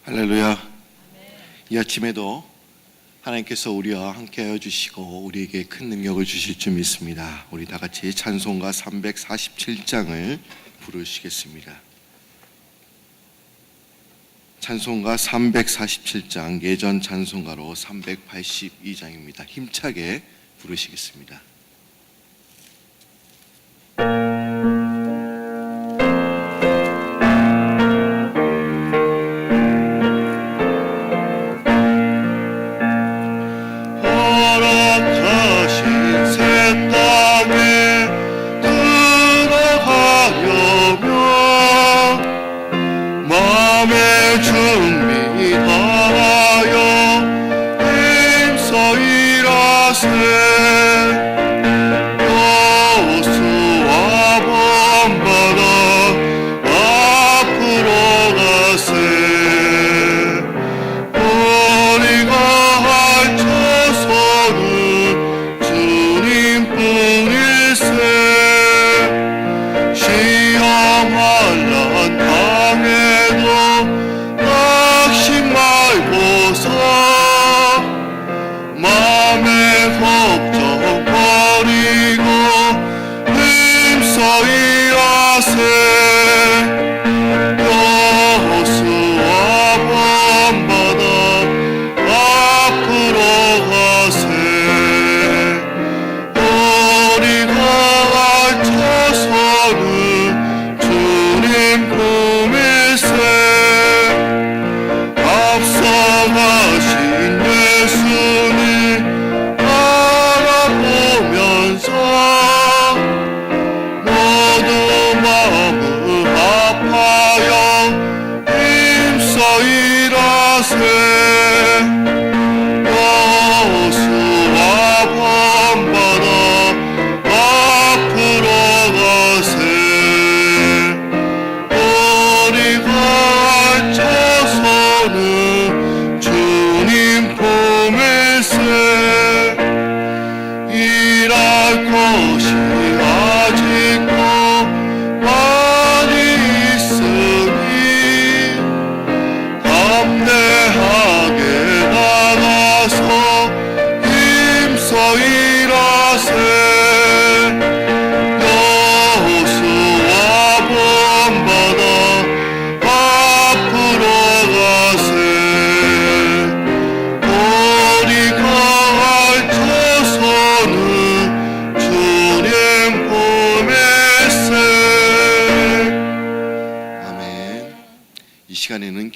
할렐루야. 이 아침에도 하나님께서 우리와 함께하여 주시고 우리에게 큰 능력을 주실 줄 믿습니다. 우리 다 같이 찬송가 347장을 부르시겠습니다. 찬송가 347장, 예전 찬송가로 382장입니다. 힘차게 부르시겠습니다.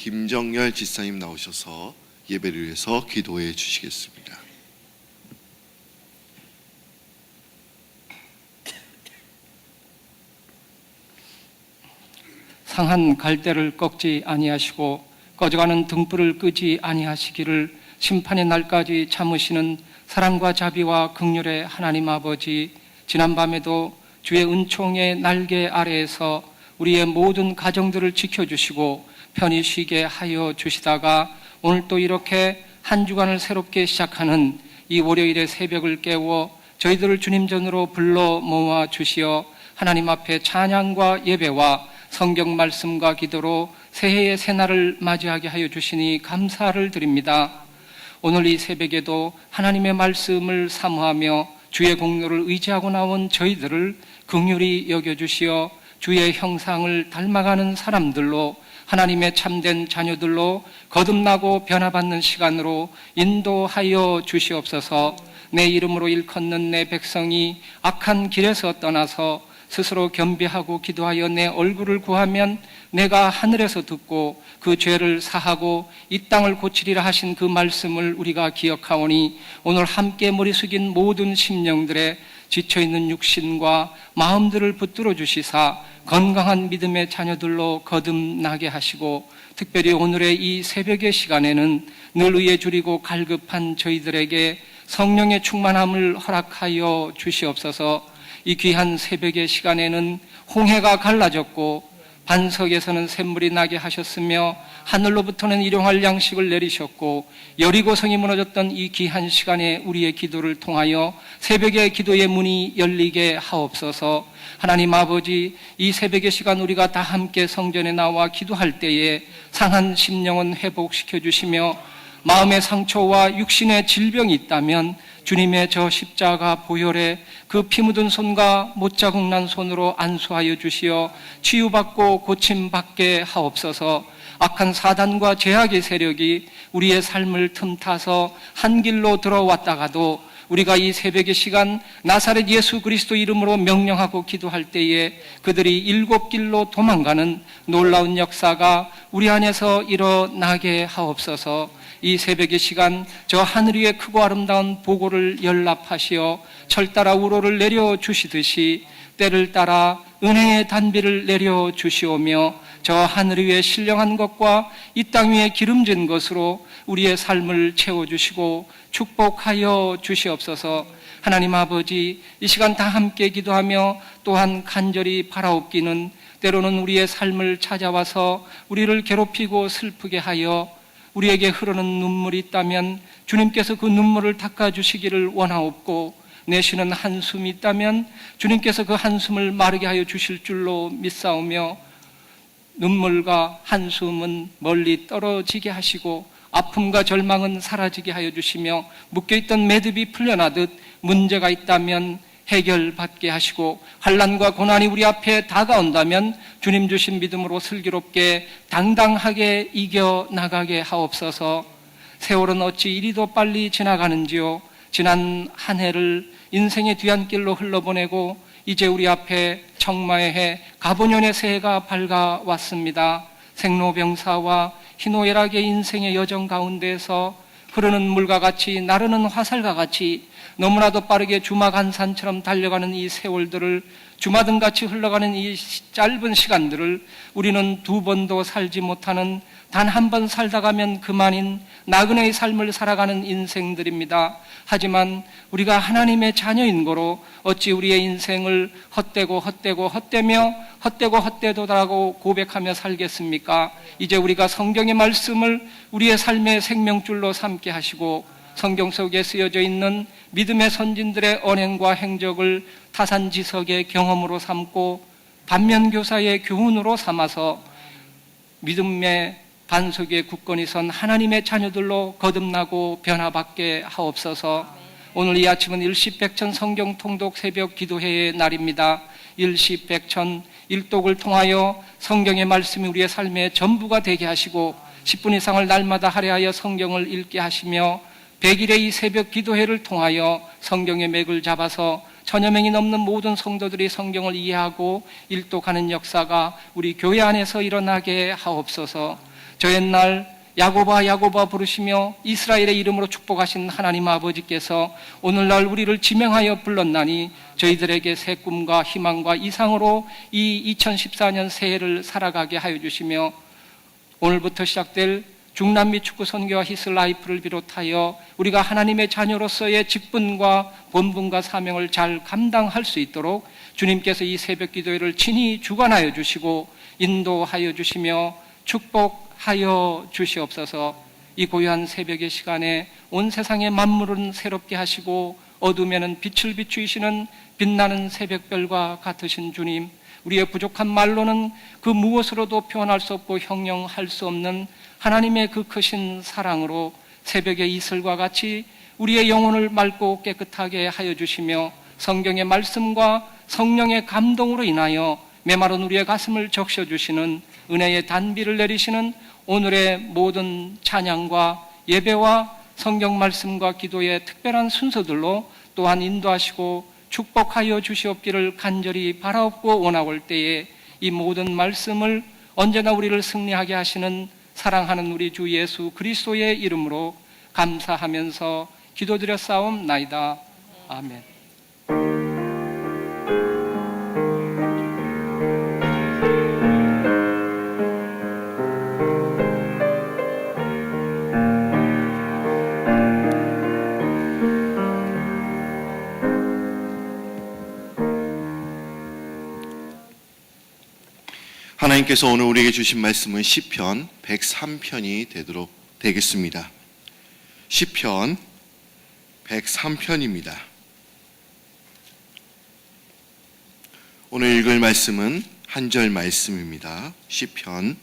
김정열 지사님 나오셔서 예배를 위해서 기도해 주시겠습니다. 상한 갈대를 꺾지 아니하시고 꺼져가는 등불을 끄지 아니하시기를 심판의 날까지 참으시는 사랑과 자비와 긍휼의 하나님 아버지, 지난밤에도 주의 은총의 날개 아래에서 우리의 모든 가정들을 지켜주시고 편히 쉬게 하여 주시다가 오늘 또 이렇게 한 주간을 새롭게 시작하는 이 월요일의 새벽을 깨워 저희들을 주님 전으로 불러 모아 주시어 하나님 앞에 찬양과 예배와 성경 말씀과 기도로 새해의 새날을 맞이하게 하여 주시니 감사를 드립니다. 오늘 이 새벽에도 하나님의 말씀을 사모하며 주의 공로를 의지하고 나온 저희들을 긍휼히 여겨주시어 주의 형상을 닮아가는 사람들로, 하나님의 참된 자녀들로 거듭나고 변화받는 시간으로 인도하여 주시옵소서. 내 이름으로 일컫는 내 백성이 악한 길에서 떠나서 스스로 겸비하고 기도하여 내 얼굴을 구하면 내가 하늘에서 듣고 그 죄를 사하고 이 땅을 고치리라 하신 그 말씀을 우리가 기억하오니 오늘 함께 머리 숙인 모든 심령들의 지쳐있는 육신과 마음들을 붙들어 주시사 건강한 믿음의 자녀들로 거듭나게 하시고, 특별히 오늘의 이 새벽의 시간에는 늘 의에 줄이고 갈급한 저희들에게 성령의 충만함을 허락하여 주시옵소서. 이 귀한 새벽의 시간에는 홍해가 갈라졌고 반석에서는 샘물이 나게 하셨으며 하늘로부터는 일용할 양식을 내리셨고 여리고성이 무너졌던 이 귀한 시간에 우리의 기도를 통하여 새벽의 기도의 문이 열리게 하옵소서. 하나님 아버지, 이 새벽의 시간 우리가 다 함께 성전에 나와 기도할 때에 상한 심령은 회복시켜 주시며 마음의 상처와 육신의 질병이 있다면 주님의 저 십자가 보혈에 그 피 묻은 손과 못자국 난 손으로 안수하여 주시어 치유받고 고침받게 하옵소서. 악한 사단과 죄악의 세력이 우리의 삶을 틈타서 한 길로 들어왔다가도 우리가 이 새벽의 시간 나사렛 예수 그리스도 이름으로 명령하고 기도할 때에 그들이 일곱 길로 도망가는 놀라운 역사가 우리 안에서 일어나게 하옵소서. 이 새벽의 시간 저 하늘 위에 크고 아름다운 보고를 연락하시어 철따라 우로를 내려주시듯이 때를 따라 은혜의 단비를 내려주시오며 저 하늘 위에 신령한 것과 이 땅 위에 기름진 것으로 우리의 삶을 채워주시고 축복하여 주시옵소서. 하나님 아버지, 이 시간 다 함께 기도하며 또한 간절히 바라옵기는 때로는 우리의 삶을 찾아와서 우리를 괴롭히고 슬프게 하여 우리에게 흐르는 눈물이 있다면 주님께서 그 눈물을 닦아주시기를 원하옵고 내쉬는 한숨이 있다면 주님께서 그 한숨을 마르게 하여 주실 줄로 믿사오며 눈물과 한숨은 멀리 떨어지게 하시고 아픔과 절망은 사라지게 하여 주시며 묶여있던 매듭이 풀려나듯 문제가 있다면 해결받게 하시고 환난과 고난이 우리 앞에 다가온다면 주님 주신 믿음으로 슬기롭게 당당하게 이겨나가게 하옵소서. 세월은 어찌 이리도 빨리 지나가는지요. 지난 한 해를 인생의 뒤안길로 흘러보내고 이제 우리 앞에 청마의 해 가보년의 새해가 밝아왔습니다. 생로병사와 희노애락의 인생의 여정 가운데서 흐르는 물과 같이 나르는 화살과 같이 너무나도 빠르게 주마간산처럼 달려가는 이 세월들을 주마등같이 흘러가는 이 짧은 시간들을 우리는 두 번도 살지 못하는 단 한 번 살다 가면 그만인 나그네의 삶을 살아가는 인생들입니다. 하지만 우리가 하나님의 자녀인 거로 어찌 우리의 인생을 헛되고 헛되도다라고 고백하며 살겠습니까? 이제 우리가 성경의 말씀을 우리의 삶의 생명줄로 삼게 하시고 성경 속에 쓰여져 있는 믿음의 선진들의 언행과 행적을 타산지석의 경험으로 삼고 반면교사의 교훈으로 삼아서 믿음의 반석 위에 굳건히 선 하나님의 자녀들로 거듭나고 변화받게 하옵소서. 오늘 이 아침은 일시백천 성경 통독 새벽 기도회의 날입니다. 일시백천 일독을 통하여 성경의 말씀이 우리의 삶의 전부가 되게 하시고 10분 이상을 날마다 할애하여 성경을 읽게 하시며 100일의 이 새벽 기도회를 통하여 성경의 맥을 잡아서 1000여 명이 넘는 모든 성도들이 성경을 이해하고 일독하는 역사가 우리 교회 안에서 일어나게 하옵소서. 저 옛날 야고바 부르시며 이스라엘의 이름으로 축복하신 하나님 아버지께서 오늘날 우리를 지명하여 불렀나니 저희들에게 새 꿈과 희망과 이상으로 이 2014년 새해를 살아가게 하여 주시며 오늘부터 시작될 중남미 축구 선교와 히스라이프를 비롯하여 우리가 하나님의 자녀로서의 직분과 본분과 사명을 잘 감당할 수 있도록 주님께서 이 새벽 기도회를 친히 주관하여 주시고 인도하여 주시며 축복하여 주시옵소서. 이 고요한 새벽의 시간에 온 세상의 만물은 새롭게 하시고 어둠에는 빛을 비추시는 빛나는 새벽별과 같으신 주님, 우리의 부족한 말로는 그 무엇으로도 표현할 수 없고 형용할 수 없는 하나님의 그 크신 사랑으로 새벽의 이슬과 같이 우리의 영혼을 맑고 깨끗하게 하여 주시며 성경의 말씀과 성령의 감동으로 인하여 메마른 우리의 가슴을 적셔주시는 은혜의 단비를 내리시는 오늘의 모든 찬양과 예배와 성경 말씀과 기도의 특별한 순서들로 또한 인도하시고 축복하여 주시옵기를 간절히 바라옵고 원하올 때에 이 모든 말씀을 언제나 우리를 승리하게 하시는 사랑하는 우리 주 예수 그리스도의 이름으로 감사하면서 기도드렸사옵나이다. 아멘. 하나님께서 하나님께서 오늘 우리에게 주신 말씀은 시편 103편이 되겠습니다. 시편 103편입니다. 오늘 읽을 말씀은 한 절 말씀입니다. 시편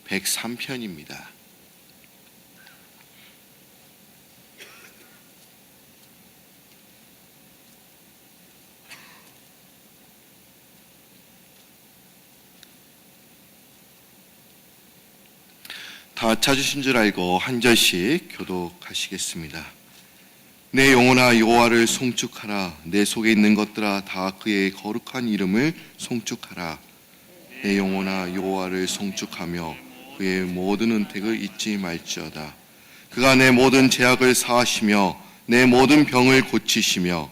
103편입니다. 다 찾으신 줄 알고 한 절씩 교독하시겠습니다. 내 영혼아 여호와를 송축하라. 내 속에 있는 것들아 다 그의 거룩한 이름을 송축하라. 내 영혼아 여호와를 송축하며 그의 모든 은택을 잊지 말지어다. 그가 내 모든 죄악을 사하시며 내 모든 병을 고치시며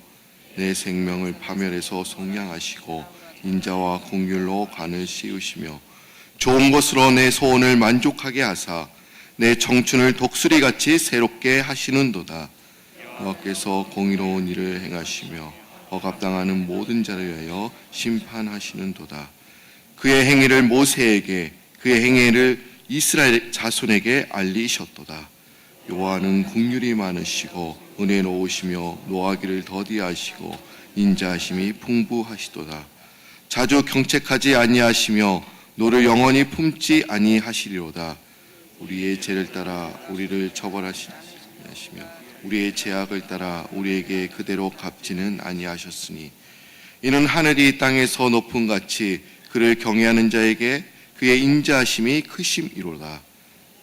내 생명을 파멸해서 속량하시고 인자와 공률로 관을 씌우시며 좋은 것으로 내 소원을 만족하게 하사 내 청춘을 독수리같이 새롭게 하시는도다. 여호와께서 공의로운 일을 행하시며 억압당하는 모든 자를 위하여 심판하시는도다. 그의 행위를 모세에게 그의 행위를 이스라엘 자손에게 알리셨도다. 여호와는 긍휼이 많으시고 은혜로우시며 노하기를 더디하시고 인자하심이 풍부하시도다. 자주 경책하지 아니하시며 노를 영원히 품지 아니하시리로다. 우리의 죄를 따라 우리를 처벌하시며 우리의 죄악을 따라 우리에게 그대로 갚지는 아니하셨으니 이는 하늘이 땅에서 높음 같이 그를 경외하는 자에게 그의 인자하심이 크심이로다.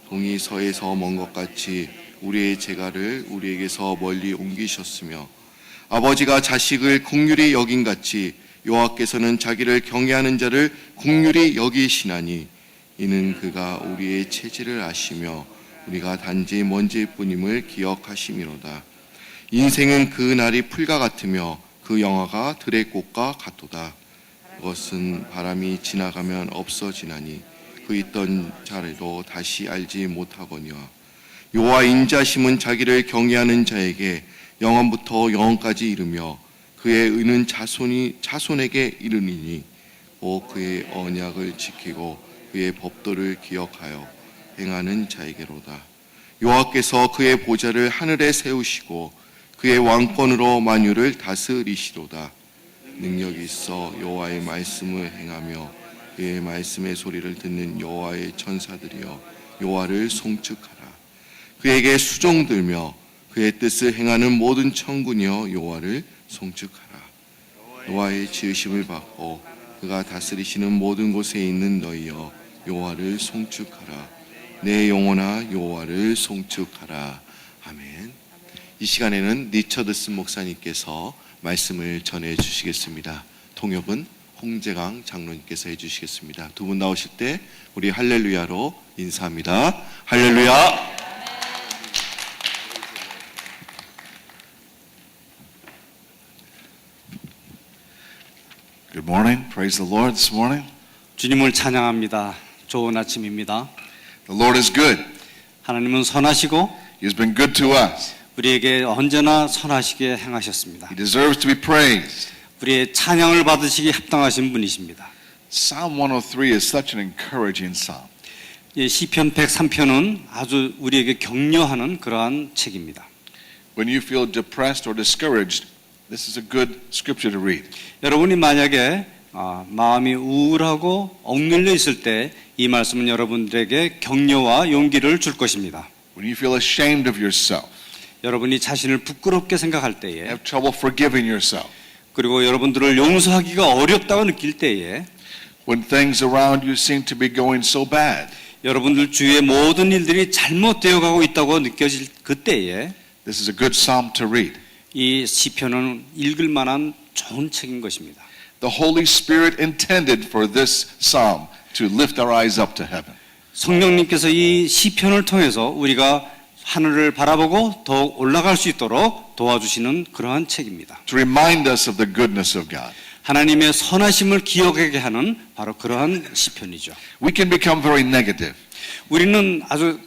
동이 서에서 먼 것 같이 우리의 죄가를 우리에게서 멀리 옮기셨으며 아버지가 자식을 긍휼히 여긴 같이 여호와께서는 자기를 경외하는 자를 긍휼히 여기시나니 이는 그가 우리의 체질을 아시며 우리가 단지 먼지뿐임을 기억하심이로다. 인생은 그 날이 풀과 같으며 그 영화가 들의 꽃과 같도다. 그것은 바람이 지나가면 없어지나니 그 있던 자리도 다시 알지 못하거니와 여호와 인자심은 자기를 경외하는 자에게 영원부터 영원까지 이르며 그의 의는 자손에게 이르니니 오 그의 언약을 지키고 그의 법도를 기억하여 행하는 자에게로다. 여호와께서 그의 보좌를 하늘에 세우시고 그의 왕권으로 만유를 다스리시로다. 능력이 있어 여호와의 말씀을 행하며 그의 말씀의 소리를 듣는 여호와의 천사들이여 여호와를 송축하라. 그에게 수종들며 그의 뜻을 행하는 모든 천군이여 여호와를 송축하라. 여호와의 지으심을 받고 그가 다스리시는 모든 곳에 있는 너희여 여호와를 송축하라. 내 영혼아 여호와를 송축하라. 아멘. 이 시간에는 리처드슨 목사님께서 말씀을 전해 주시겠습니다. 통역은 홍재강 장로님께서 해주시겠습니다. 두 분 나오실 때 우리 할렐루야로 인사합니다. 할렐루야. Good morning. Praise the Lord this morning. 주님을 찬양합니다. 좋은 아침입니다. The Lord is good. 하나님은 선하시고 He has been good to us. 우리에게 언제나 선하시게 행하셨습니다. He deserves to be praised. 우리의 찬양을 받으시기 합당하신 분이십니다. Psalm 103 is such an encouraging psalm. 이 시편 103편은 아주 우리에게 격려하는 그러한 책입니다. When you feel depressed or discouraged, this is a good scripture to read. 여러분이 만약에 마음이 우울하고 억눌려 있을 때 이 말씀은 여러분들에게 격려와 용기를 줄 것입니다. When you feel ashamed of yourself, 여러분이 자신을 부끄럽게 생각할 때에 have trouble forgiving yourself, 그리고 여러분들을 용서하기가 어렵다고 느낄 때에 when things around you seem to be going so bad, 여러분들 주위의 모든 일들이 잘못되어 가고 있다고 느껴질 그때에 this is a good psalm to read. 이 시편은 읽을 만한 좋은 책인 것입니다. The Holy Spirit intended for this psalm to lift our eyes up to heaven. 성령님께서 이 시편을 통해서 우리가 하늘을 바라보고 더욱 올라갈 수 있도록 도와주시는 그러한 책입니다. To remind us of the goodness of God. 하나님의 선하심을 기억하게 하는 바로 그러한 시편이죠. We can become very negative. 우리는 아주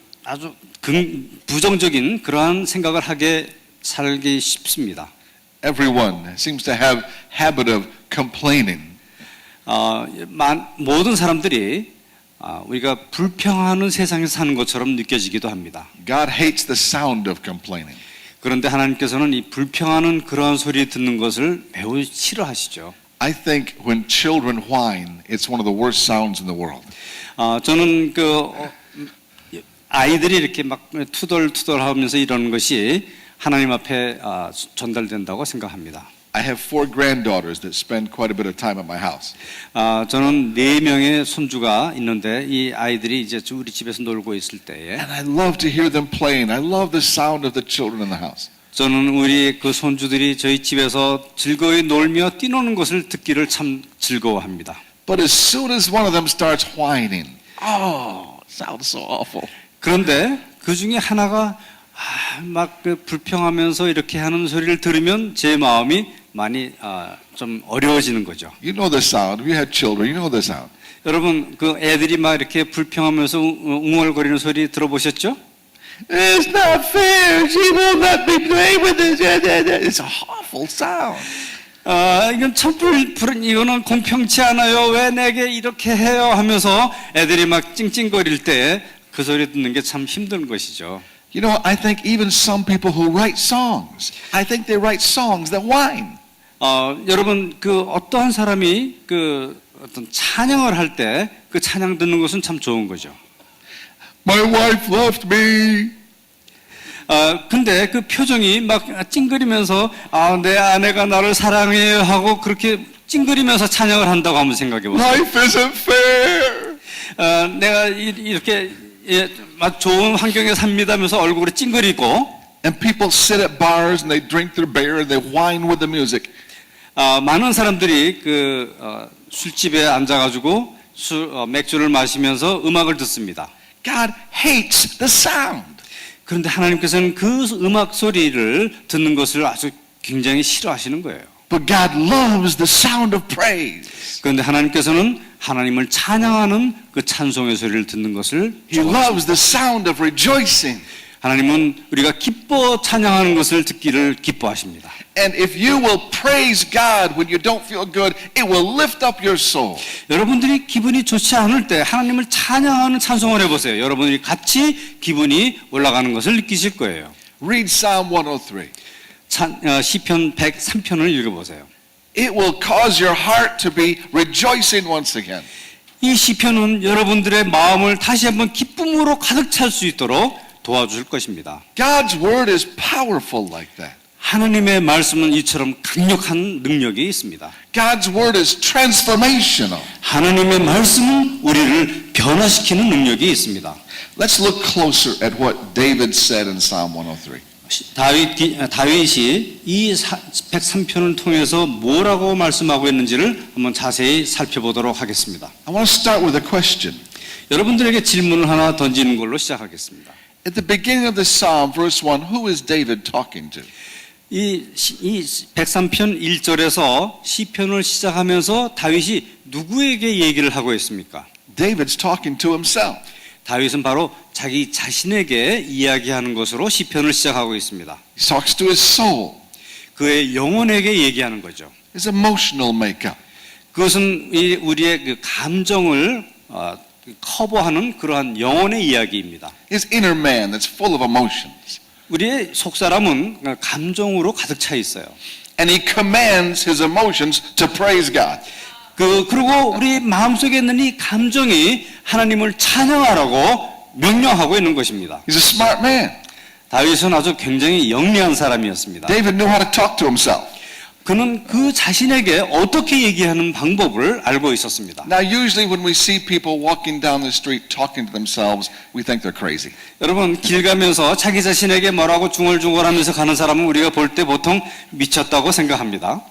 부정적인 그러한 생각을 하게 살기 쉽습니다. Everyone seems to have habit of complaining. 모든 사람들이 우리가 불평하는 세상에 사는 것처럼 느껴지기도 합니다. God hates the sound of complaining. 그런데 하나님께서는 이 불평하는 그러한 소리 듣는 것을 매우 싫어하시죠. I think when children whine, it's one of the worst sounds in the world. 저는 아이들이 이렇게 막 투덜투덜하면서 이러는 것이 하나님 앞에 전달된다고 생각합니다. I have 4 granddaughters that spend quite a bit of time at my house. 저는 4명의 손주가 있는데 이 아이들이 이제 우리 집에서 놀고 있을 때에 And I love to hear them playing. I love the sound of the children in the house. 저는 우리 그 손주들이 저희 집에서 즐거이 놀며 뛰노는 것을 듣기를 참 즐거워합니다. But as soon as one of them starts whining, oh, it sounds so awful. 그런데 그 중에 하나가 막 불평하면서 이렇게 하는 소리를 들으면 제 마음이 많이 좀 어려워지는 거죠. You know the sound. If you have children, you know the sound. 여러분 그 애들이 막 이렇게 불평하면서 웅얼거리는 소리 들어보셨죠? It's not fair. She won't let me play with this. It's an awful sound. 이건 참 이거는 공평치 않아요. 왜 내게 이렇게 해요? 하면서 애들이 막 찡찡거릴 때 그 소리 듣는 게 참 힘든 것이죠. You know, I think even some people who write songs, I think they write songs that whine. 여러분 그 어떠한 사람이 그 어떤 찬양을 할 때 그 찬양 듣는 것은 참 좋은 거죠. My wife left me. 근데 그 표정이 막 찡그리면서 내 아내가 나를 사랑해요 하고 그렇게 찡그리면서 찬양을 한다고 한번 생각해 보세요. Life isn't fair. 내가 이렇게 막 좋은 환경에 삽니다면서 얼굴에 찡그리고 And people sit at bars and they drink their beer and they whine with the music. 많은 사람들이 그 술집에 앉아가지고 맥주를 마시면서 음악을 듣습니다. God hates the sound. 그런데 하나님께서는 그 음악 소리를 듣는 것을 아주 굉장히 싫어하시는 거예요. But God loves the sound of praise. 그런데 하나님께서는 하나님을 찬양하는 그 찬송의 소리를 듣는 것을 He 좋아하십니다. loves the sound of rejoicing. 하나님은 우리가 기뻐 찬양하는 것을 듣기를 기뻐하십니다. And if you will praise God when you don't feel good, it will lift up your soul. 여러분들이 기분이 좋지 않을 때 하나님을 찬양하는 찬송을 해보세요. 여러분들이 같이 기분이 올라가는 것을 느끼실 거예요. Read Psalm 103. 시편 103편을 읽어보세요. It will cause your heart to be rejoicing once again. 이 시편은 여러분들의 마음을 다시 한번 기쁨으로 가득 찰 수 있도록 도와줄 것입니다. God's word is powerful like that. 하나님의 말씀은 이처럼 강력한 능력이 있습니다. God's word is transformational. 하나님의 말씀은 우리를 변화시키는 능력이 있습니다. Let's look closer at what David said in Psalm 103. 다윗이 이 103편을 통해서 뭐라고 말씀하고 있는지를 한번 자세히 살펴보도록 하겠습니다. I want to start with a question. 여러분들에게 질문을 하나 던지는 걸로 시작하겠습니다. At the beginning of the psalm, verse 1, who is David talking to? 이 103편 1절에서 시편을 시작하면서 다윗이 누구에게 얘기를 하고 있습니까? David's talking to himself. 다윗은 바로 자기 자신에게 이야기하는 것으로 시편을 시작하고 있습니다. He talks to his soul, 그의 영혼에게 얘기하는 거죠. his emotional makeup. 그것은 우리의 그 감정을 커버하는 그러한 영혼의 이야기입니다. His inner man that's full of emotions. 우리의 속사람은 감정으로 가득 차 있어요. And he commands his emotions to praise God. 그리고 우리 마음속에 있는 이 감정이 하나님을 찬양하라고 명령하고 있는 것입니다. He's a smart man. 다윗은 아주 굉장히 영리한 사람이었습니다. David knew how to talk to himself. 그는 그 자신에게 어떻게 얘기하는 방법을 알고 있었습니다. Now, usually when we see people walking down the street talking to themselves, we think they're crazy. 여러분 길 가면서 자기 자신에게 뭐라고 중얼중얼하면서 가는 사람은 우리가 볼 때 보통 미쳤다고 생각합니다.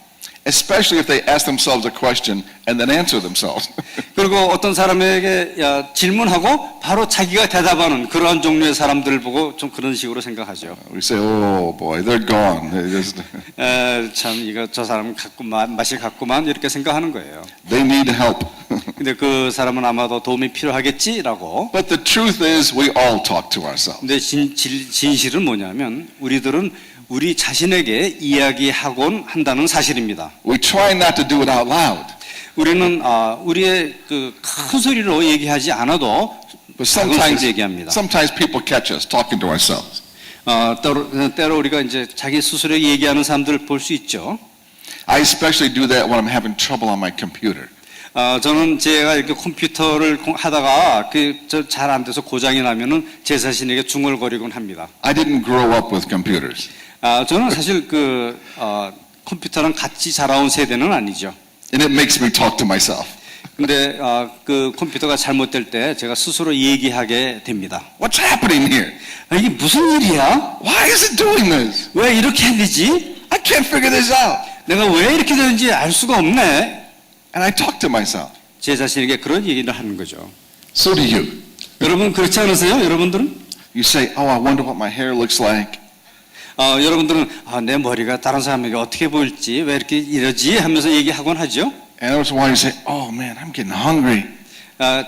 Especially if they ask themselves a question and then answer themselves. 그리고 어떤 사람에게 질문하고 바로 자기가 대답하는 그러한 종류의 사람들을 보고 좀 그런 식으로 생각하죠. We say, oh boy, they're gone. They just, 참 이거 저 사람 맛이 갔구만 이렇게 생각하는 거예요. they need help. 근데 그 사람은 아마도 도움이 필요하겠지라고. But the truth is we all talk to ourselves. 근데 진실은 뭐냐면 우리들은 우리 자신에게 이야기하곤 한다는 사실입니다. We try not to do it out loud. 우리는 우리의 그 큰 소리로 얘기하지 않아도 But 작은 소리로 얘기합니다. sometimes people catch us talking to ourselves. 때로 우리가 이제 자기 스스로 얘기하는 사람들을 볼 수 있죠. I especially do that when I'm having trouble on my computer. 저는 제가 이렇게 컴퓨터를 하다가 잘 안 돼서 고장이 나면은 제 자신에게 중얼거리곤 합니다. I didn't grow up with computers. 저는 사실 컴퓨터랑 같이 자라온 세대는 아니죠. And it makes me talk to myself. 근데 그 컴퓨터가 잘못될 때 제가 스스로 얘기하게 됩니다. What's happening here? 이게 무슨 일이야? Why is it doing this? 왜 이렇게 안 되지? I can't figure this out. 내가 왜 이렇게 되는지 알 수가 없네. And I talk to myself. 제 자신에게 그런 얘기를 하는 거죠. So do you. 여러분 그렇지 않으세요? 여러분들은? You say, oh, I wonder what my hair looks like. 여러분들은 내 머리가 다른 사람에게 어떻게 보일지 왜 이렇게 이러지 하면서 얘기하곤 하죠. And once in a while you say, oh man, I'm getting hungry.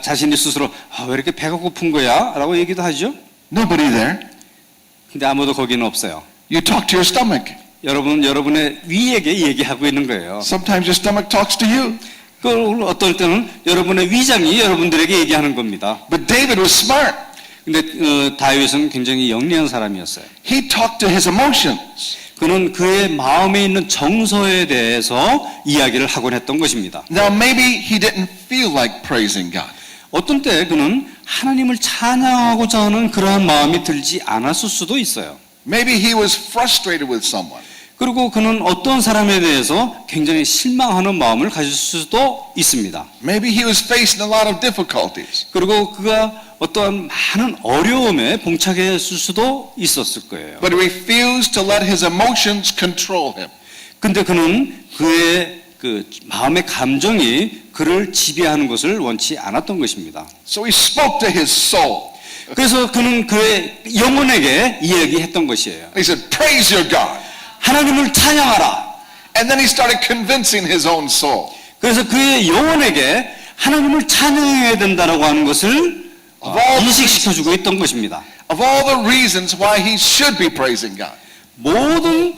자신이 스스로 왜 이렇게 배가 고픈 거야? 라고 얘기도 하죠. Nobody there. 근데 아무도 거기는 없어요. You talk to your stomach. 여러분의 위에게 얘기하고 있는 거예요. Sometimes your stomach talks to you. 그걸 어떨 때는 여러분의 위장이 여러분들에게 얘기하는 겁니다. But David was smart. 근데 다윗은 굉장히 영리한 사람이었어요. He talked to his emotions. 그는 그의 마음에 있는 정서에 대해서 이야기를 하곤 했던 것입니다. Now maybe he didn't feel like praising God. 어떤 때 그는 하나님을 찬양하고자 하는 그러한 마음이 들지 않았을 수도 있어요. Maybe he was frustrated with someone. 그리고 그는 어떤 사람에 대해서 굉장히 실망하는 마음을 가질 수도 있습니다. Maybe he was facing a lot of difficulties. 그리고 그가 어떠한 많은 어려움에 봉착했을 수도 있었을 거예요. But he refused to let his emotions control him. 근데 그는 그의 그 마음의 감정이 그를 지배하는 것을 원치 않았던 것입니다. So he spoke to his soul. 그래서 그는 그의 영혼에게 이야기했던 것이에요. He said, praise your God. 하나님을 찬양하라. And then he started convincing his own soul. 그래서 그의 영혼에게 하나님을 찬양해야 된다라고 하는 것을 인식시켜주고 있던 것입니다. Of all the reasons why he should be praising God. 모든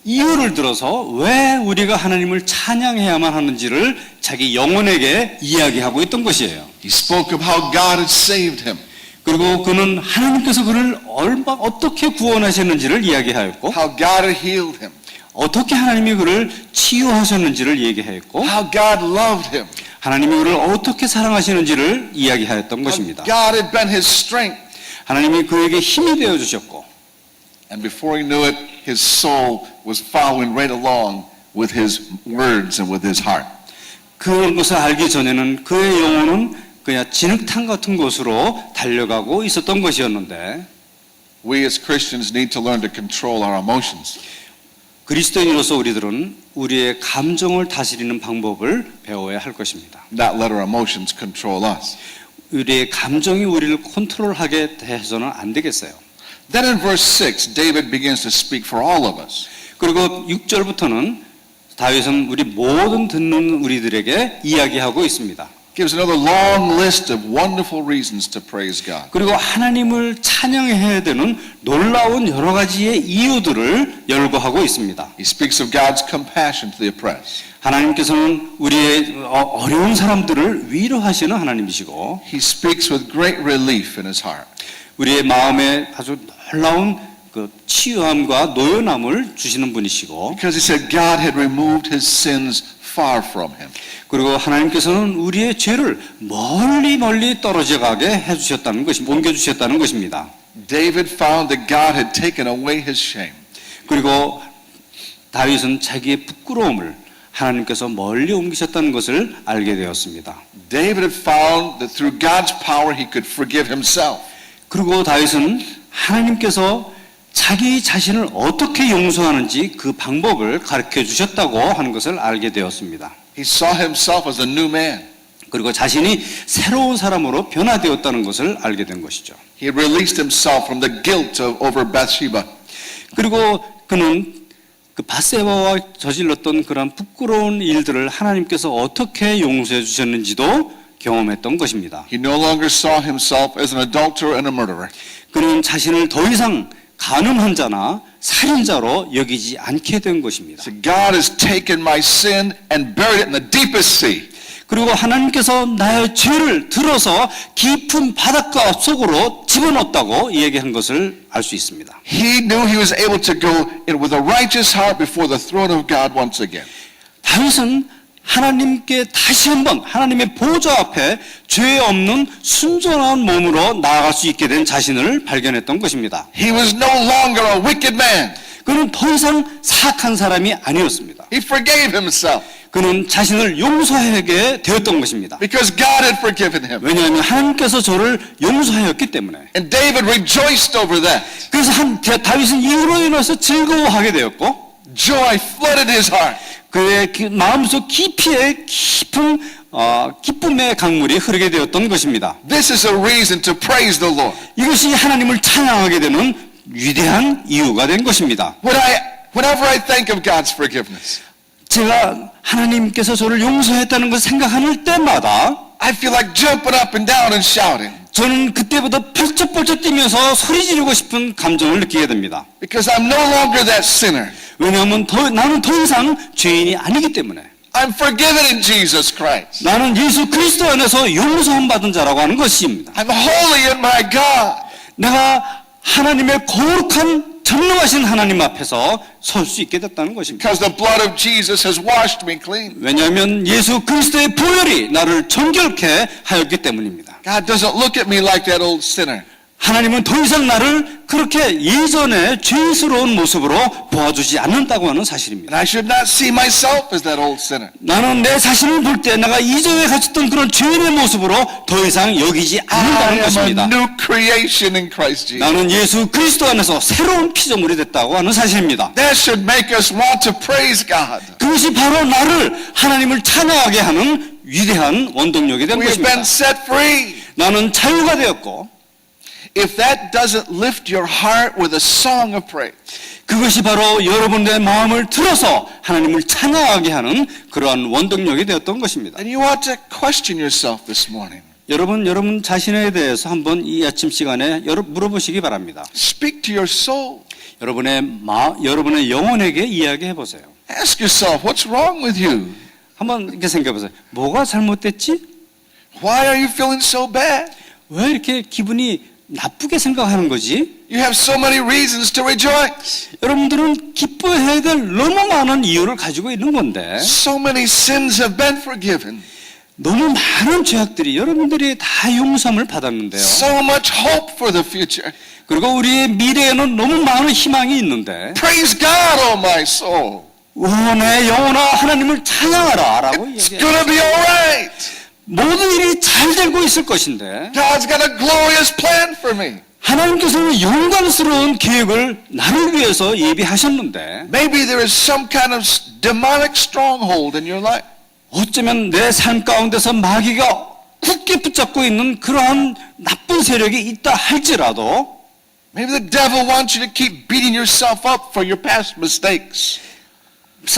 이유를 들어서 왜 우리가 하나님을 찬양해야만 하는지를 자기 영혼에게 이야기하고 있던 것이에요. He spoke of how God had saved him. 그리고 그는 하나님께서 그를 어떻게 구원하셨는지를 이야기하였고, How God had healed him. 어떻게 하나님이 그를 치유하셨는지를 얘기하였고, How God loved him. 하나님이 그를 어떻게 사랑하시는지를 이야기하였던 How 것입니다. God had been his strength. 하나님이 그에게 힘이 되어 주셨고, And before he knew it, his soul was following right along with his words and with his heart. 그런 것을 알기 전에는 그의 영혼은 그냥 진흙탕 같은 곳으로 달려가고 있었던 것이었는데, We as Christians need to learn to control our emotions. 그리스도인으로서 우리들은 우리의 감정을 다스리는 방법을 배워야 할 것입니다. Not let our emotions control us. 우리의 감정이 우리를 컨트롤하게 해서는 안 되겠어요. Then in verse 6, David begins to speak for all of us. 그리고 6절부터는 다윗은 우리 모든 듣는 우리들에게 이야기하고 있습니다. Gives another long list of wonderful reasons to praise God. 그리고 하나님을 찬양해야 되는 놀라운 여러 가지의 이유들을 열거하고 있습니다. He speaks of God's compassion to the oppressed. 하나님께서는 우리의 어려운 사람들을 위로하시는 하나님이시고, He speaks with great relief in his heart. 우리의 마음에 아주 놀라운 그 치유함과 노연함을 주시는 분이시고, Because he said God had removed his sins far from him. 그리고 하나님께서는 우리의 죄를 멀리 떨어져 가게 해주셨다는 것입니다. 옮겨주셨다는 것입니다. David found that God had taken away his shame. 그리고 다윗은 자기의 부끄러움을 하나님께서 멀리 옮기셨다는 것을 알게 되었습니다. David had found that through God's power he could forgive himself. 그리고 다윗은 하나님께서 자기 자신을 어떻게 용서하는지 그 방법을 가르쳐 주셨다고 하는 것을 알게 되었습니다. He saw himself as a new man. 그리고 자신이 새로운 사람으로 변화되었다는 것을 알게 된 것이죠. He had released himself from the guilt over Bathsheba. 그리고 그는 그 바세바와 저질렀던 그런 부끄러운 일들을 하나님께서 어떻게 용서해 주셨는지도 경험했던 것입니다. He no longer saw himself as an adulterer and a murderer. 그는 자신을 더 이상 간음한 자나 살인자로 여기지 않게 된 것입니다. So God has taken my sin and buried it in the deepest sea. 그리고 하나님께서 나의 죄를 들어서 깊은 바닷가 속으로 집어넣었다고 얘기한 것을 알 수 있습니다. He knew he was able to go in with a righteous heart before the throne of God once again. 다윗은 하나님께 다시 한번 하나님의 보좌 앞에 죄 없는 순전한 몸으로 나아갈 수 있게 된 자신을 발견했던 것입니다. He was no longer a wicked man. 그는 더 이상 사악한 사람이 아니었습니다. He forgave himself 그는 자신을 용서하게 되었던 것입니다. because God had forgiven him. 왜냐하면 하나님께서 저를 용서하였기 때문에. And David rejoiced over that. 그래서 다윗은 이로 인해서 즐거워하게 되었고 Joy flooded his heart. 그의 마음속 깊이에 깊은 기쁨의 강물이 흐르게 되었던 것입니다. This is a reason to praise the Lord. 이것이 하나님을 찬양하게 되는 위대한 이유가 된 것입니다. Whenever I think of God's forgiveness, 제가 하나님께서 저를 용서했다는 것을 생각할 때마다 I feel like jumping up and down and shouting 저는 그때부터 펄쩍펄쩍 뛰면서 소리 지르고 싶은 감정을 느끼게 됩니다. because I'm no longer that sinner. 왜냐하면 나는 더 이상 죄인이 아니기 때문에. I'm forgiven in Jesus Christ. 나는 예수 그리스도 안에서 용서함 받은 자라고 하는 것입니다. I'm holy in my God. 내가 하나님의 거룩한 전능하신 하나님 앞에서 설 수 있게 됐다는 것입니다. Because the blood of Jesus has washed me clean. 왜냐하면 예수 그리스도의 보혈이 나를 정결케 하였기 때문입니다. God doesn't look at me like that old sinner. 하나님은 더 이상 나를 그렇게 예전에 죄스러운 모습으로 보아주지 않는다고 하는 사실입니다. And I should not see myself as that old sinner. 나는 내 자신을 볼 때 내가 이전에 가졌던 그런 죄인의 모습으로 더 이상 여기지 I 않는다는 am a 것입니다. new creation in Christ Jesus. 나는 예수 그리스도 안에서 새로운 피조물이 됐다고 하는 사실입니다. That should make us want to praise God. 그것이 바로 나를 하나님을 찬양하게 하는 위대한 원동력이 된 We have 것입니다. been set free. 나는 자유가 되었고 If that doesn't lift your heart with a song of praise, 그것이 바로 여러분의 마음을 들어서 하나님을 찬양하게 하는 그러한 원동력이 되었던 것입니다. then you ought to question yourself this morning. 여러분 자신에 대해서 한번 이 아침 시간에 물어보시기 바랍니다. Speak to your soul. 여러분의 영혼에게 이야기해 보세요. Ask yourself, what's wrong with you? 한번 이렇게 생각해 보세요. 뭐가 잘못됐지? Why are you feeling so bad? 왜 이렇게 기분이 나쁘게 생각하는 거지? You have so many reasons to rejoice. 여러분들은 기뻐해야 될 너무 많은 이유를 가지고 있는 건데 So many sins have been forgiven. 너무 많은 죄악들이 여러분들이 다 용서함을 받았는데요. So much hope for the future. 그리고 우리의 미래에는 너무 많은 희망이 있는데 Praise God, oh my soul. 내 영혼아 하나님을 찬양하라 라고 It's 얘기해요. going to be all right. 모든 일이 잘 되고 있을 것인데 God's got a glorious plan for me. 하나님께서는 영광스러운 계획을 나를 위해서 예비하셨는데 Maybe there is some kind of demonic stronghold in your life. 어쩌면 내 삶 가운데서 마귀가 굳게 붙잡고 있는 그러한 나쁜 세력이 있다 할지라도 Maybe the devil wants you to keep beating yourself up for your past mistakes.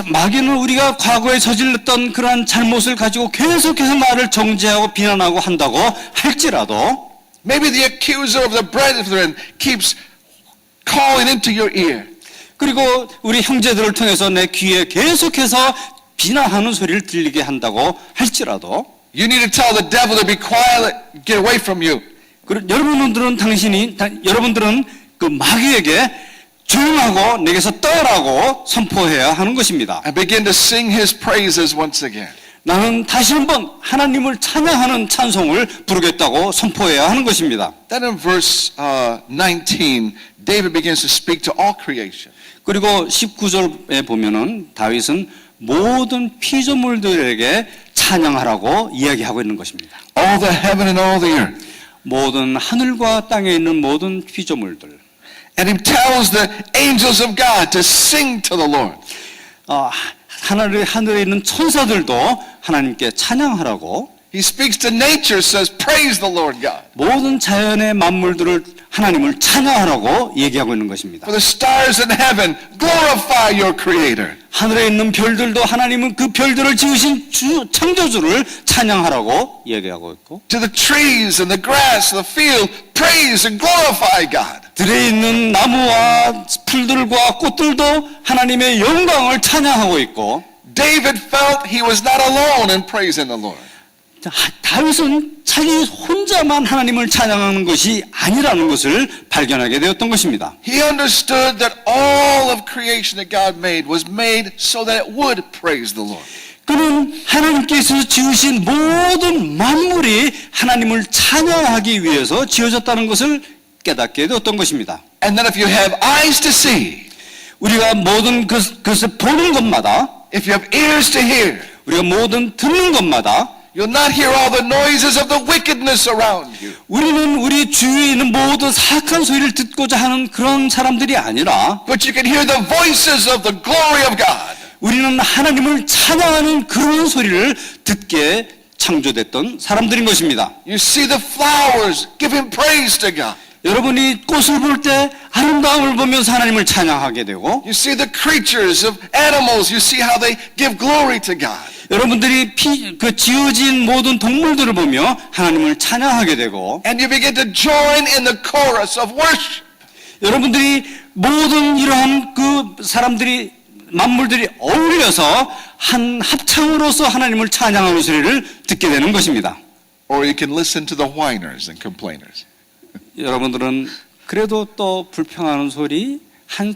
마귀는 우리가 과거에 저질렀던 그러한 잘못을 가지고 계속해서 나를 정죄하고 비난하고 한다고 할지라도 Maybe the accuser of the brethren keeps calling into your ear. 그리고 우리 형제들을 통해서 내 귀에 계속해서 비난하는 소리를 들리게 한다고 할지라도 You need to tell the devil to be quiet, get away from you. 여러분들은 그 마귀에게 조용하고 내게서 떠라고 선포해야 하는 것입니다. And begin to sing his praises once again. 나는 다시 한번 하나님을 찬양하는 찬송을 부르겠다고 선포해야 하는 것입니다. Then in verse 19, David begins to speak to all creation. 그리고 19절에 보면은 다윗은 모든 피조물들에게 찬양하라고 이야기하고 있는 것입니다. All the heaven and all the earth. 모든 하늘과 땅에 있는 모든 피조물들. And he tells the angels of God to sing to the Lord. 하늘에 있는 천사들도 하나님께 찬양하라고. He speaks to nature, says, praise the Lord God. 모든 자연의 만물들을 하나님을 찬양하라고 얘기하고 있는 것입니다. For the stars in heaven, glorify your Creator. 하늘에 있는 별들도 하나님은 그 별들을 지으신 창조주를 찬양하라고 얘기하고 있고 To the trees and the grass, the field, praise and glorify God. 들에 있는 나무와 풀들과 꽃들도 하나님의 영광을 찬양하고 있고 David felt he was not alone in praising the Lord. 다윗은 자기 혼자만 하나님을 찬양하는 것이 아니라는 것을 발견하게 되었던 것입니다. He understood that all of creation that God made was made so that it would praise the Lord. 그는 하나님께서 지으신 모든 만물이 하나님을 찬양하기 위해서 지어졌다는 것을 깨닫게 되었던 것입니다. And that if you have eyes to see, 우리가 모든 것을 보는 것마다, if you have ears to hear, 우리가 모든 듣는 것마다 you'll not hear all the noises of the wickedness around you. 우리는 우리 주위에 있는 모든 사악한 소리를 듣고자 하는 그런 사람들이 아니라 But you can hear the voices of the glory of God. 우리는 하나님을 찬양하는 그런 소리를 듣게 창조됐던 사람들인 것입니다. You see the flowers giving praise to God. 여러분이 꽃을 볼 때 아름다움을 보면서 하나님을 찬양하게 되고, You see the creatures of animals. You see how they give glory to God. 여러분들이 지어진 모든 동물들을 보며 하나님을 찬양하게 되고, And you begin to join in the chorus of worship. 여러분들이 모든 이러한 그 사람들이 만물들이 어울려서 한 합창으로서 하나님을 찬양하는 소리를 듣게 되는 것입니다. Or you can listen to the whiners and complainers. 여러분들은 그래도 또 불평하는 소리,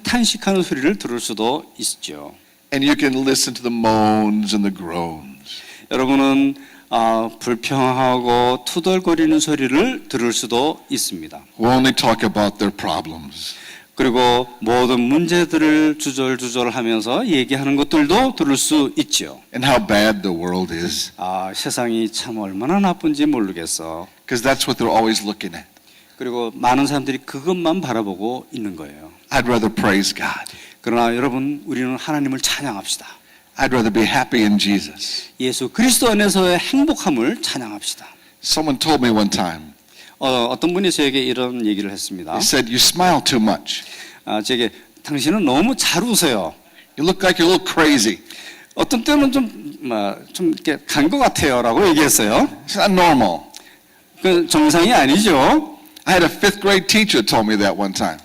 탄식하는 소리를 들을 수도 있죠. And you can listen to the moans and the groans. 여러분은 불평하고 투덜거리는 소리를 들을 수도 있습니다. Who only talk about their problems. 그리고 모든 문제들을 주절주절하면서 얘기하는 것들도 들을 수 있죠. And how bad the world is. 세상이 참 얼마나 나쁜지 모르겠어. Because that's what they're always looking at. 그리고 많은 사람들이 그것만 바라보고 있는 거예요. I'd rather praise God. 그러나 여러분, 우리는 하나님을 찬양합시다. I'd rather be happy in Jesus. 예수 그리스도 안에서의 행복함을 찬양합시다. Someone told me one time. 어떤 분이 저에게 이런 얘기를 했습니다. He said, "You smile too much. 제게 당신은 너무 잘 웃어요. You look like you're a little crazy. 어떤 때는 좀 이렇게 간 것 같아요라고 얘기했어요. It's not normal." 그 정상이 아니죠. I had a 5th grade teacher told me that one time.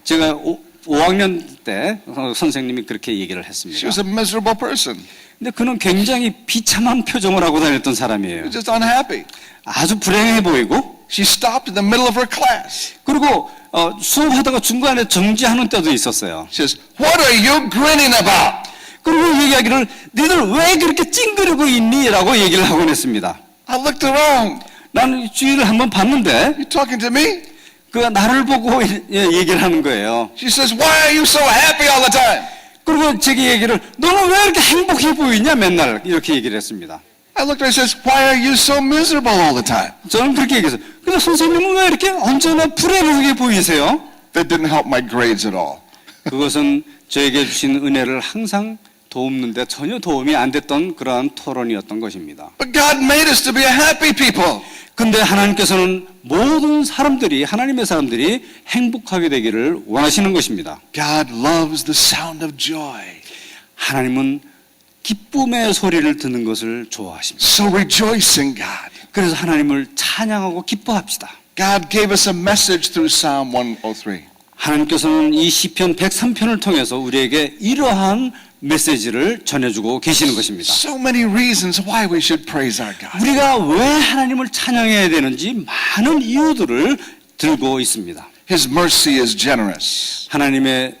제가 5학년 때 선생님이 그렇게 얘기를 했습니다. She was a miserable person. 근데 그는 굉장히 비참한 표정을 하고 다녔던 사람이에요. Just unhappy. 아주 불행해 보이고, She stopped in the middle of her class. 그리고 수업하다가 중간에 정지하는 때도 있었어요. She says, "What are you grinning about?" 그리고 얘기하기를 니들 왜 그렇게 찡그리고 있니? 라고 얘기를 하곤 했습니다. I looked around. 나는 주위를 한번 봤는데 You talking to me? 그가 나를 보고 얘기를 하는 거예요. She says, "Why are you so happy all the time?" 그리고 제게 얘기를 너는 왜 이렇게 행복해 보이냐 맨날 이렇게 얘기를 했습니다. I looked at her and says, "Why are you so miserable all the time?" 저는 그렇게 얘기했어요. 근데 선생님은 왜 이렇게 언제나 불행하게 보이세요? That didn't help my grades at all. 그것은 저에게 주신 은혜를 항상 도움는데 전혀 도움이 안 됐던 그러한 토론이었던 것입니다. But God made us to be a happy people. 근데 하나님께서는 모든 사람들이, 하나님의 사람들이 행복하게 되기를 원하시는 것입니다. God loves the sound of joy. 하나님은 기쁨의 소리를 듣는 것을 좋아하십니다. So rejoice in God. 그래서 하나님을 찬양하고 기뻐합시다. God gave us a message through Psalm 103. 하나님께서는 이 시편 103편을 통해서 우리에게 이러한 메시지를 전해주고 계시는 것입니다. So many reasons why we should praise our God. 우리가 왜 하나님을 찬양해야 되는지 많은 이유들을 들고 있습니다. His mercy is generous. 하나님의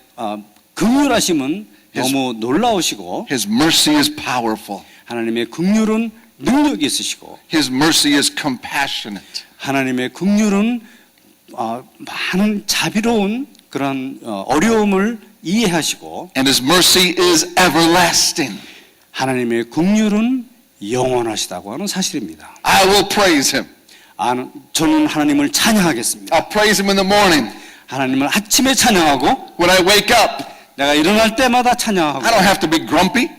긍휼하심은 너무 놀라우시고, His mercy is powerful. 하나님의 긍휼은 능력이 있으시고, His mercy is compassionate. 하나님의 긍휼은 많은 자비로운 그런 어려움을 이해하시고, And His mercy is everlasting. 하나님의 긍휼은 영원하시다고 하는 사실입니다. I will praise Him. 저는 하나님을 찬양하겠습니다. I'll praise Him in the morning. 하나님을 아침에 찬양하고, When I wake up, 내가 일어날 때마다 I 찬양하고, don't have to be grumpy.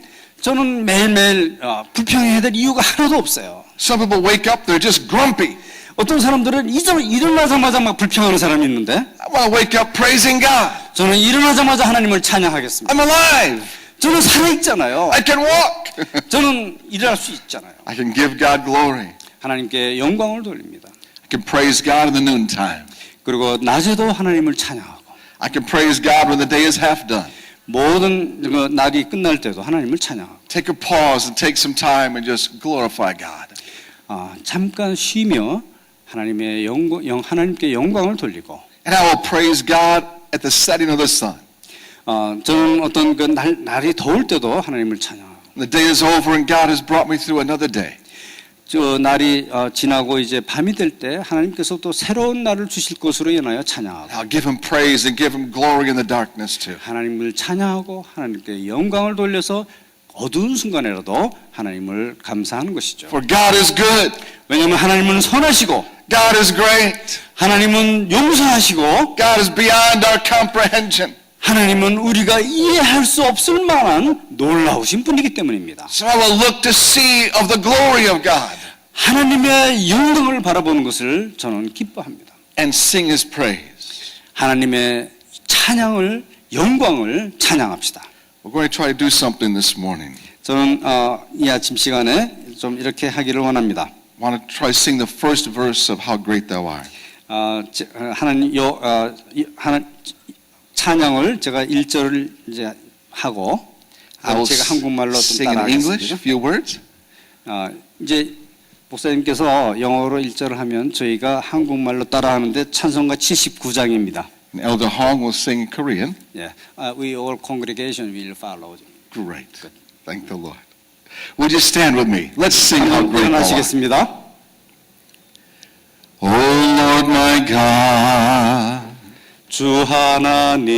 저는 매일매일 불평해야 될 이유가 하나도 없어요. Some people wake up, they're just grumpy. 어떤 사람들은 일어나자마자 막 불평하는 사람이 있는데, I want to wake up praising God. 저는 일어나자마자 하나님을 찬양하겠습니다. I'm alive. 저는 살아있잖아요. I can walk. 저는 일어날 수 있잖아요. I can give God glory. 하나님께 영광을 돌립니다. I can praise God in the noontime. 그리고 낮에도 하나님을 찬양하고, I can praise God when the day is half done. 모든 그 날이 끝날 때도 하나님을 찬양하고 Take a pause and take some time and just glorify God. 잠깐 쉬며 하나님께 영광을 돌리고 And I will praise God at the setting of the sun. 저는 어떤 그 날이 더울 때도 하나님을 찬양하고 The day is over and God has brought me through another day. 저 날이 지나고 이제 밤이 될 때 하나님께서 또 새로운 날을 주실 것으로 인하여 찬양하고 I'll give him praise and give him glory in the darkness too. 하나님을 찬양하고 하나님께 영광을 돌려서 어두운 순간에라도 하나님을 감사하는 것이죠. For God is good. 왜냐하면 하나님은 선하시고 God is great. 하나님은 용서하시고 God is beyond our comprehension. 하나님은 우리가 이해할 수 없을 만한 놀라우신 분이기 때문입니다. So I will look to see of the glory of God 하나님의 영광을 바라보는 것을 저는 기뻐합니다. and sing his praise. 하나님의 찬양을 영광을 찬양합시다. We're going to try to do something this morning. 저는 이 아침 시간에 좀 이렇게 하기를 원합니다. I want to try to sing the first verse of How Great Thou Art. 찬양을 제가 1절을 이제 하고 I will 제가 한국말로 좀 sing in English, 따라하겠습니다. a few words. 이제 목사님께서 영어로 1절을 하면 저희가 한국말로 따라하는데 찬송가 79장입니다. And Elder Hong will sing Korean. 예, we all congregation will follow. Great. Thank the Lord. Would you stand with me? Let's sing How Great Thou Art. 일어나시겠습니다. O Lord my God, 주 하나님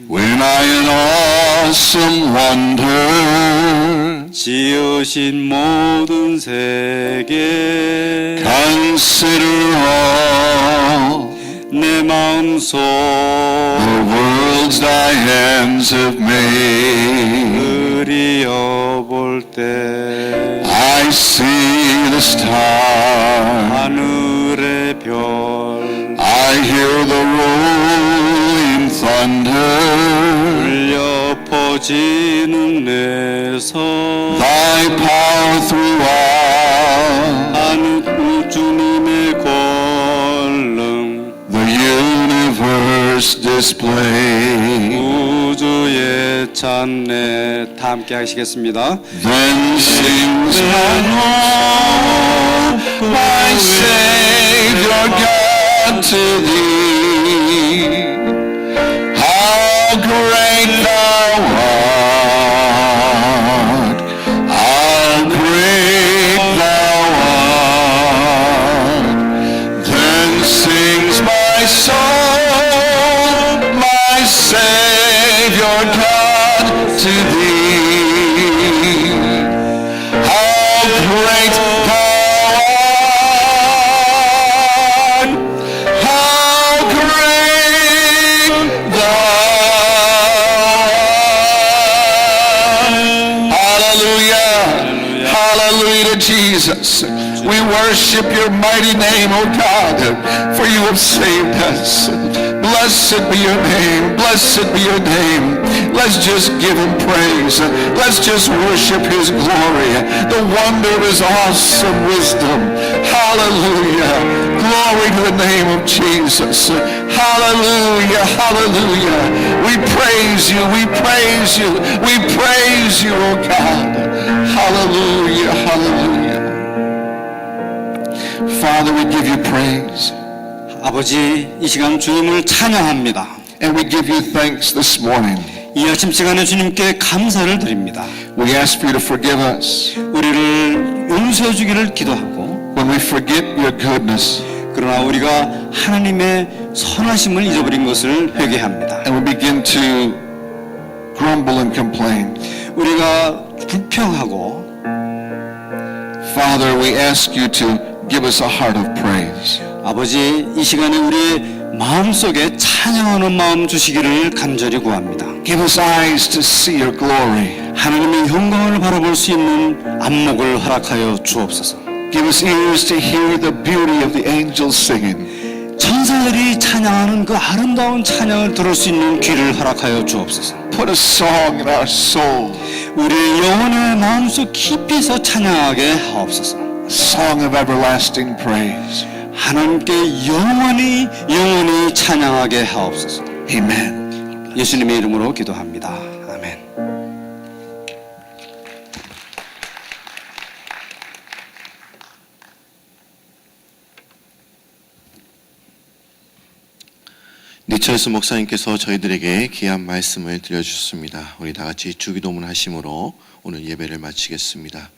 when I in awesome wonder 지으신 모든 세계 consider all 내 마음속 the worlds thy hands have made. 그리어볼 때 I see the stars, 하늘의 별 I hear the rolling thunder. 울려 퍼지는 내 성 Thy power throughout 하늘 주님의 권능 the universe display. 우주의 찬내 다 함께 하시겠습니다. Then sings my Lord, my Savior God to thee. How great thou art, how great thou art. Then sings my soul, my Savior God to thee. How great thou art, how great thou art. Hallelujah, hallelujah to Jesus. We worship your mighty name, O God, for you have saved us. Blessed be your name, blessed be your name. Let's just give him praise. Let's just worship his glory, the wonder of his awesome wisdom. Hallelujah. Glory to the name of Jesus. Hallelujah, hallelujah. We praise you, we praise you, we praise you, oh God. Hallelujah, hallelujah. Father, we give you praise. 아버지, 이 시간 주님을 찬양합니다. And we give you thanks this morning. 이 아침 시간에 주님께 감사를 드립니다. We ask for you to forgive us 우리를 용서해 주기를 기도하고 when we forget your goodness 그러나 우리가 하나님의 선하심을 잊어버린 것을 회개합니다. and we begin to grumble and complain. 우리가 불평하고 Father, we ask you to give us a heart of praise. 아버지, 이 시간에 우리의 마음속에 찬양하는 마음 주시기를 간절히 구합니다. Give us eyes to see your glory. 하나님의 영광을 바라볼 수 있는 안목을 허락하여 주옵소서. Give us ears to hear the beauty of the angels singing. 천사들이 찬양하는 그 아름다운 찬양을 들을 수 있는 귀를 허락하여 주옵소서. Put a song in our soul, 우리의 영혼의 마음속 깊이서 찬양하게 하옵소서. a song of everlasting praise. 하나님께 영원히 찬양하게 하옵소서. Amen. 예수님의 이름으로 기도합니다. 아멘. 니철스 목사님께서 저희들에게 귀한 말씀을 들려주셨습니다. 우리 다 같이 주기도문 하심으로 오늘 예배를 마치겠습니다.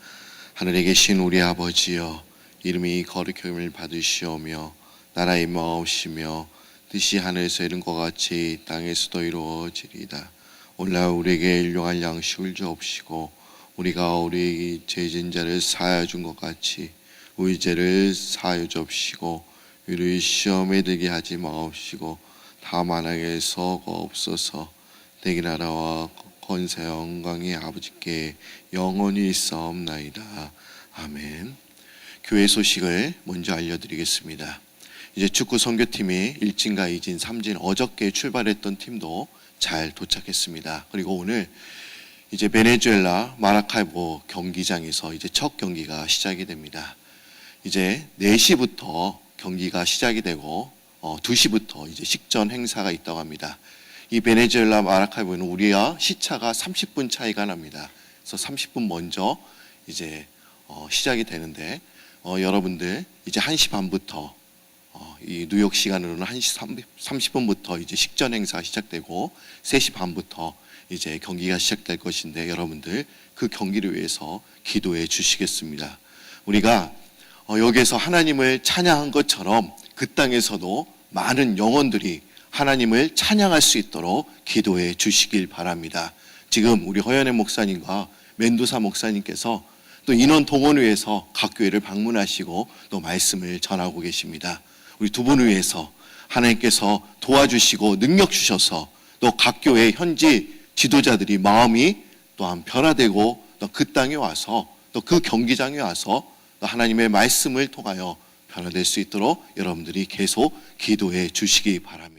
하늘에 계신 우리 아버지여, 이름이 거룩함을 받으시오며 나라의 임하옵시며 뜻이 하늘에서 이룬 것 같이 땅에서도 이루어지리이다. 오늘날 우리에게 일용할 양식을 주옵시고 우리가 우리 죄진 자를 사하여 준 것 같이 우리 죄를 사하여 주옵시고 우리를 시험에 들게 하지 마옵시고 다만 악에서 없어서 내게 나라와 권세 영광이 아버지께 영원히 있사옵나이다. 아멘. 교회 소식을 먼저 알려드리겠습니다. 이제 축구 선교팀이 1진과 2진, 3진 어저께 출발했던 팀도 잘 도착했습니다. 그리고 오늘 이제 베네수엘라 마라카이보 경기장에서 이제 첫 경기가 시작이 됩니다. 이제 4시부터 경기가 시작이 되고 2시부터 이제 식전 행사가 있다고 합니다. 이 베네수엘라 마라카이보는 우리와 시차가 30분 차이가 납니다. 그래서 30분 먼저 이제 시작이 되는데 여러분들 이제 1시 반부터 이 뉴욕 시간으로는 1시 30분부터 이제 식전 행사가 시작되고 3시 반부터 이제 경기가 시작될 것인데 여러분들 그 경기를 위해서 기도해 주시겠습니다. 우리가 여기에서 하나님을 찬양한 것처럼 그 땅에서도 많은 영혼들이 하나님을 찬양할 수 있도록 기도해 주시길 바랍니다. 지금 우리 허연애 목사님과 멘도사 목사님께서 또 인원 동원을 위해서 각 교회를 방문하시고 또 말씀을 전하고 계십니다. 우리 두 분을 위해서 하나님께서 도와주시고 능력 주셔서 또 각 교회 현지 지도자들이 마음이 또한 변화되고 또 그 땅에 와서 또 그 경기장에 와서 또 하나님의 말씀을 통하여 변화될 수 있도록 여러분들이 계속 기도해 주시기 바랍니다.